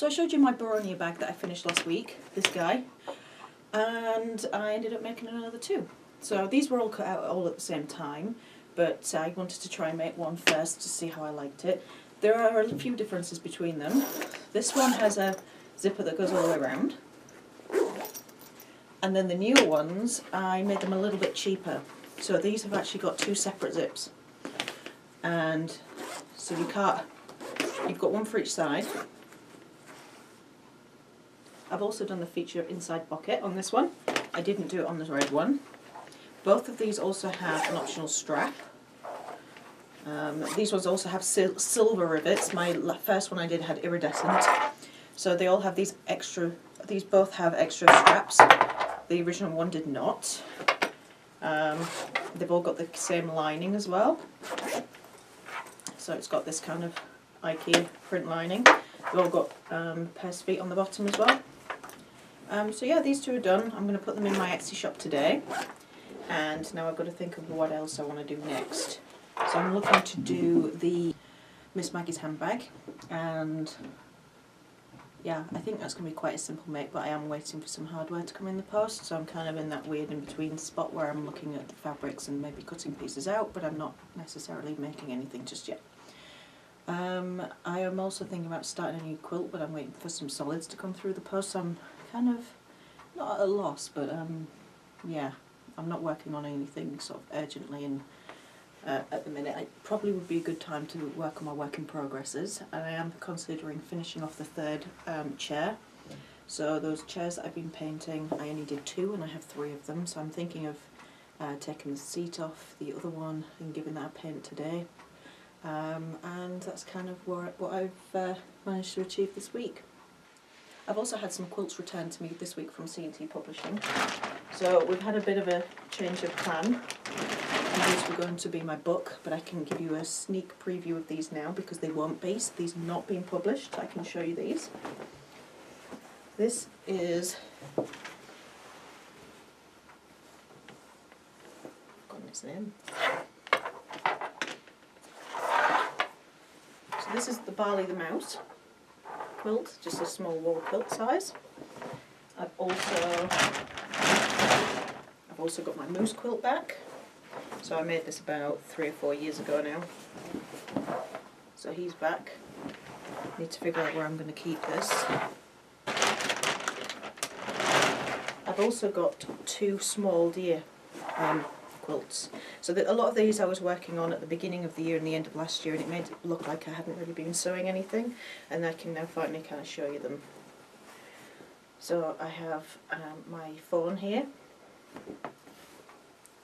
So I showed you my Boronia bag that I finished last week, this guy, and I ended up making another two. So these were all cut out all at the same time, but I wanted to try and make one first to see how I liked it. There are a few differences between them. This one has a zipper that goes all the way around, and then the newer ones, I made them a little bit cheaper. So these have actually got two separate zips, and so you've got one for each side. I've also done the feature inside pocket on this one. I didn't do it on the red one. Both of these also have an optional strap. These ones also have silver rivets. My first one I did had iridescent. So they all have these both have extra straps. The original one did not. They've all got the same lining as well. So it's got this kind of IKEA print lining. They've all got purse feet on the bottom as well. So yeah, these two are done. I'm going to put them in my Etsy shop today. And now I've got to think of what else I want to do next. So I'm looking to do the Miss Maggie's handbag. And yeah, I think that's going to be quite a simple make, but I am waiting for some hardware to come in the post. So I'm kind of in that weird in-between spot where I'm looking at the fabrics and maybe cutting pieces out, but I'm not necessarily making anything just yet. I am also thinking about starting a new quilt, but I'm waiting for some solids to come through the post. So I'm kind of not at a loss, but yeah, I'm not working on anything sort of urgently, and at the minute it probably would be a good time to work on my work in progresses, and I am considering finishing off the third chair. So those chairs that I've been painting, I only did two and I have three of them, so I'm thinking of taking the seat off the other one and giving that a paint today. And that's kind of what I've managed to achieve this week. I've also had some quilts returned to me this week from C&T Publishing. So we've had a bit of a change of plan. These were going to be my book, but I can give you a sneak preview of these now because they won't be. So these are not being published. I can show you these. This is... I've forgotten its name. So this is the Barley the Mouse quilt, just a small wall quilt size. I've also got my moose quilt back. So I made this about 3 or 4 years ago now. So he's back. Need to figure out where I'm going to keep this. I've also got two small deer quilts. So a lot of these I was working on at the beginning of the year and the end of last year, and it made it look like I hadn't really been sewing anything, and I can now finally kind of show you them. So I have my fawn here,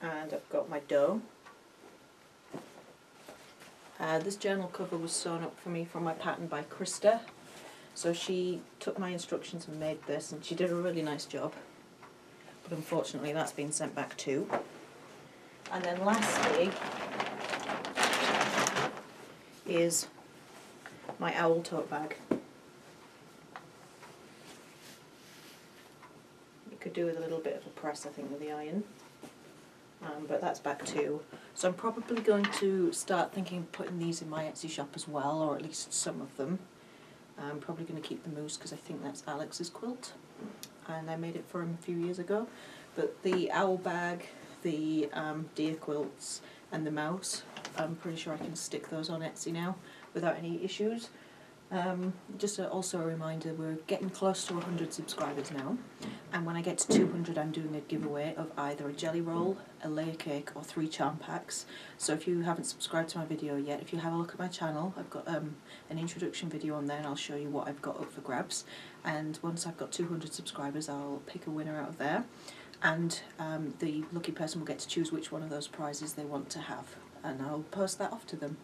and I've got my doe. This journal cover was sewn up for me from my pattern by Krista. So she took my instructions and made this, and she did a really nice job. But unfortunately that's been sent back too. And then lastly is my owl tote bag. You could do with a little bit of a press, I think, with the iron. But that's back too. So I'm probably going to start thinking of putting these in my Etsy shop as well, or at least some of them. I'm probably going to keep the moose because I think that's Alex's quilt, and I made it for him a few years ago. But the owl bag, the deer quilts and the mouse, I'm pretty sure I can stick those on Etsy now without any issues. Just also a reminder, we're getting close to 100 subscribers now, and when I get to 200 I'm doing a giveaway of either a jelly roll, a layer cake or 3 charm packs. So if you haven't subscribed to my video yet, if you have a look at my channel, I've got an introduction video on there and I'll show you what I've got up for grabs, and once I've got 200 subscribers I'll pick a winner out of there, and the lucky person will get to choose which one of those prizes they want to have, and I'll post that off to them.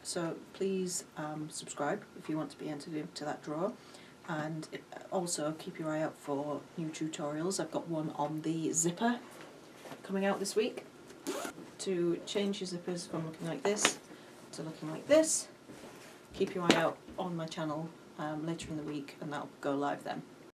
So please subscribe if you want to be entered into that draw, and also keep your eye out for new tutorials. I've got one on the zipper coming out this week, to change your zippers from looking like this to looking like this. Keep your eye out on my channel later in the week, and that'll go live then.